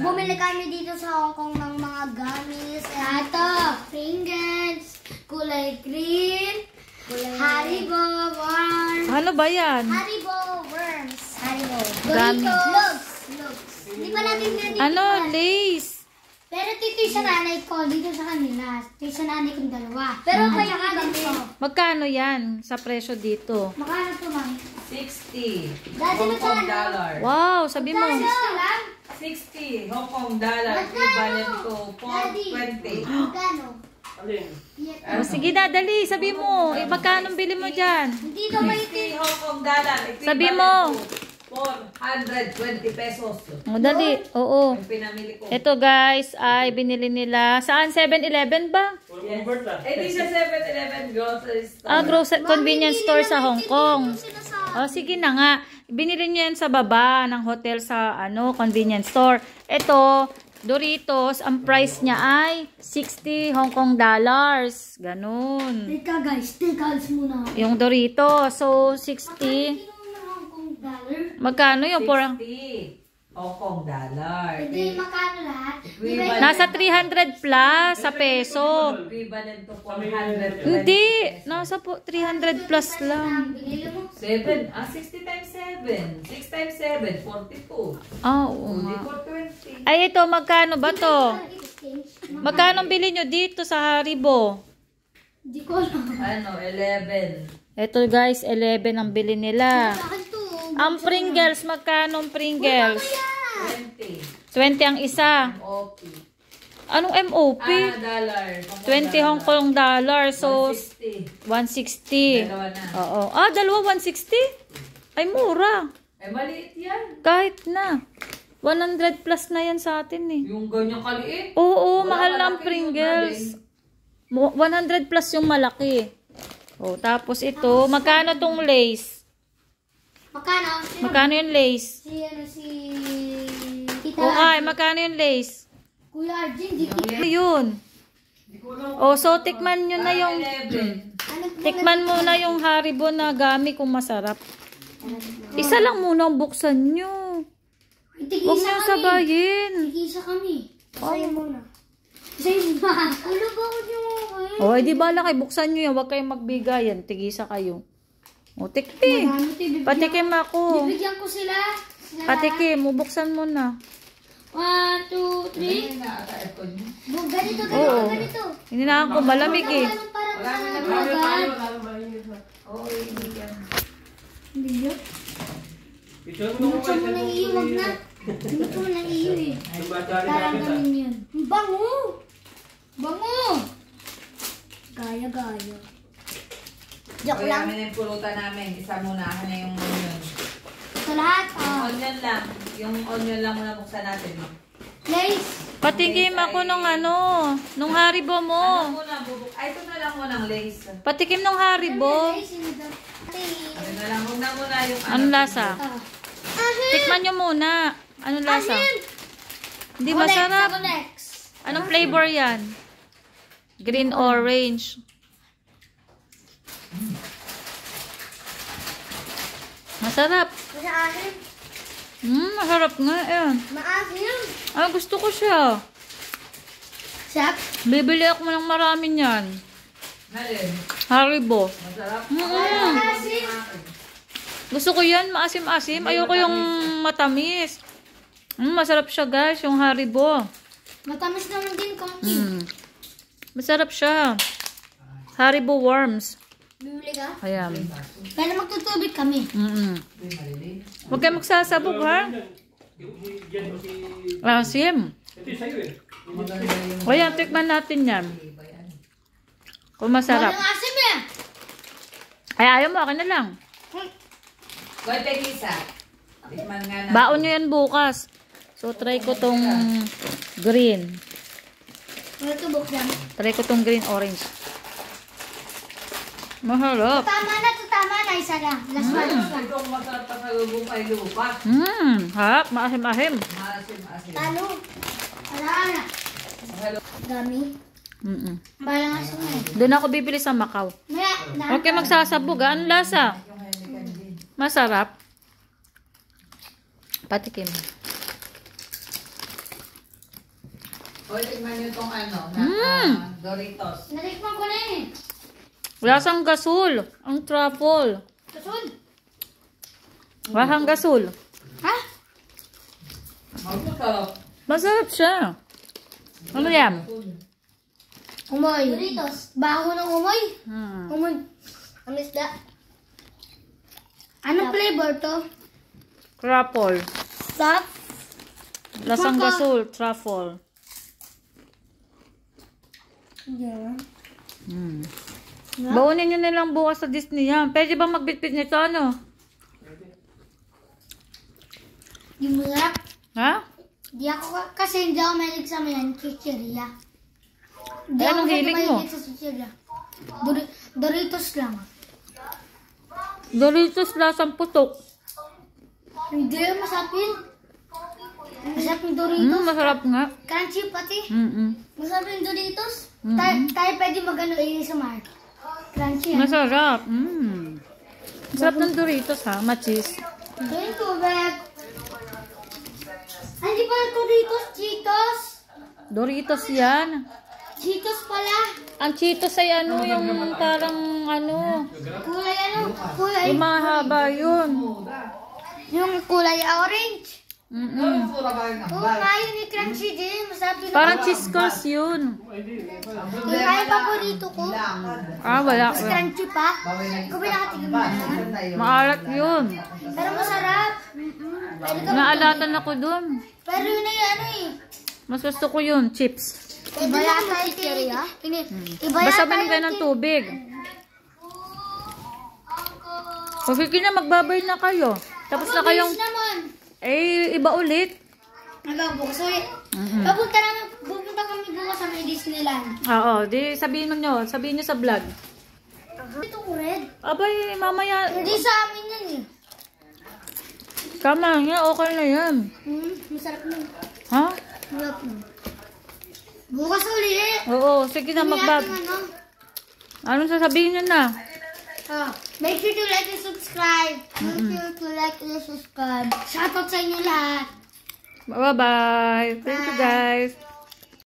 bumili kami dito sa Hong Kong ng mga gummies. Ito, Pringles, kulay green, Haribo worms. Ano ba yan? Haribo worms. Haribo. Gummies. Logs. Hindi pa natin dito. Ano? Lace. Pero dito yung sa nanay ko, dito sa kanila. Dito sa nanay kong dalawa. Pero pa yung ganito. Magkano yan sa presyo dito? Magkano po, ma'am? 60 Dati Hong Kong magkano? dollar. Wow, sabi mo. Magkano lang? 60 Hong Kong dollar. Equivalent to 420. Magkano? O, sige na, dali. Sabi mo. Magkano bili mo dyan? Hindi daw may 60 Hong Kong dollar. Sabi mo. 420 pesos. O, dali. Oo. Yung pinamili ko. Ito guys, ay binili nila. Saan? 7-Eleven ba? Yes. Eh, di sa 7-Eleven grocery store. Grocery convenience store sa Hong Kong. O, sige na nga. Binili niyo yan sa baba ng hotel sa convenience store. Ito, Doritos, ang price niya ay 60 Hong Kong dollars. Ganun. Teka guys, muna. Yung Doritos. So, 60. Magkano yung 60 Hong Kong dollar. Hindi, magkano lahat? Nasa 300 plus sa peso. Equivalent to 420. Hindi. Nasa po 300 plus lang. 60 times 7. 6 times 7, 42. Ah, oo Hindi nga. 420. Ay, ito. Magkano ba to? Magkano bili nyo dito sa Haribo? Hindi ko alam. 11. Ito guys, 11 ang bili nila. Ang Pringles, magkano ang Pringles? 20. 20 ang isa. OP. Anong MOP? Dollar. 20 Hong Kong dollar. So, 160. 160. Dalawa na. Oo. Dalawa 160? Ay, mura. Eh, maliit yan. Kahit na. 100 plus na yan sa atin eh. Yung ganyang kaliit. Oo, Wala, mahal na ang malaki Pringles. 100 plus yung malaki. Oh, tapos ito, magkano tong lace? Magkano? Magkano yung lace? Si Tita. Okay, magkano yung lace? Kuya Arjun, di ko. Yun. Oh, so tikman nyo na yung 11. tikman mo na yung Haribo na gami kung masarap. Isa lang muna ang buksan nyo. Huwag Tigisa nyo kami. sabayin. Tigisa kami. Isayo muna. Isayo muna. Ano ba ako nyo? Oh, di bala kayo, buksan nyo yan. Huwag kayong magbigayan. Tigisa kayo. O, tikpi. Patikim ako. Bibigyan ko sila. Patikim, bubuksan mo na. 1, 2, 3. Ganito, Oo. ganito. Hininahan ko, malamig eh. Parang sa nagbagan. Oo, hindi yan. Hindi yun. Gusto mo nang iyo, wag na. Gusto mo nang iyo eh. Parang gamin yun. Bango! Bango! Gaya-gaya. Joke Kaya lang. namin yung pulutan namin. Isa muna ako na yung onion. Ito lahat. Yung onion lang. Yung onion lang muna buksan natin. Lace. Patikim ako nung Haribo mo. Ano muna bubuk? Ay, ito na lang muna ng lace. Patikim nung Haribo. Lace. Ano na lang. Huwag na muna yung Anong lasa? Ahin! Tikman nyo muna. Anong lasa? Ahin! Hindi Ako masarap. next. Anong flavor yan? Green orange. Masarap. Sa akin. Masarap nga yan. Maasim. Gusto ko siya. Sap. Bibili ako ng marami niyan. Nalin. Haribo. Masarap. Maasim. Gusto ko yan, maasim-asim. Ayoko yung matamis. Masarap siya guys, yung Haribo. Matamis naman din konti. Masarap siya. Haribo worms. Bibili ka? Ayan. Kaya magtutubig kami. Huwag kayo magsasabog ha. Asim. Ayan, tikman natin yan. Kung masarap. Walang asim eh. Ay, ayaw mo, akin na lang. Goy, Pegisa. Tikman nga na. Baon nyo yan bukas. So, try ko tong green. Wala tubok yan. Try ko tong green orange. Mahalap. Tama na to, tama na. Isa na. Last one. Itong masarap pa sa lubong kay lupa. Harap. Maasim-asim. Maasim-asim. Talo. Wala na. Dami. Balang asim na eh. Doon ako bibili sa Macau. Huwag kayo magsasabog ha. Anong lasa? Masarap. Patikim. O, tignan nyo itong ano, Doritos. Natikman ko na eh. Lasang gasol. Ang truffle. Kasun. Lasang gasol. Ha? Masarap. Masarap siya. Ano yan? Umoy. Doritos. Baho ng umoy. Umoy. Ang isda. Anong flavor to? Truffle. Stop. Lasang gasol. Truffle. Yeah. Baunin nyo na lang bukas sa Disney yan. Pwede ba magbitbit nito ano? Di mo sarap. Ha? Di ako kasi hindi ako mahilig sa mayan. Chicheria. Di Anong ako hilig mo? mahilig sa chicheria. Doritos lang. Doritos lasang putok. Hindi, masarap yun. Masarap yung Doritos. Masarap nga. Crunchy pati. Masarap yung Doritos. Tayo pwede mag-ano ASMR. Crunchy yan. Masarap. Masarap ng Doritos ha. Machis. Doon tubig. Ay, di pala Doritos, Cheetos. Doritos yan. Cheetos pala. Ang Cheetos ay ano yung parang ano. Kulay ano? Kulay. Yung mga haba yun. Yung kulay orange. Oo, nga yun yung crunchy din. Masarap yun. Parang cheese curls yun. Yung kaya paborito ko. Ah, wala. Mas crunchy pa. Ikaw ba nakatigam na yan? Maalat yun. Pero masarap. Pwede ka Naalatan ako dun. Pero yun na yung ano eh. Mas gusto ko yun. Chips. Iba yata yung chicheria. Iba Basta yata binig kayo ng tubig. Sige na, magbabay na kayo. Tapos na kayong... naman. Eh, iba ulit. Nagbukas ulit. Pupunta kami bukas sa may Disneyland. Oo, di sabihin mo nyo. Sabihin nyo sa vlog. Ito ko red. Abay, mamaya. Hindi sa amin yan eh. Tama nga, okay na yan. Masarap nun. Ha? Masarap nun. Bukas ulit. Oo, sige na, magbab. Anong sasabihin nyo na? Make sure to like and subscribe. Make sure to like and subscribe. Shoutout sa inyo lahat. Bye-bye. Thank you guys.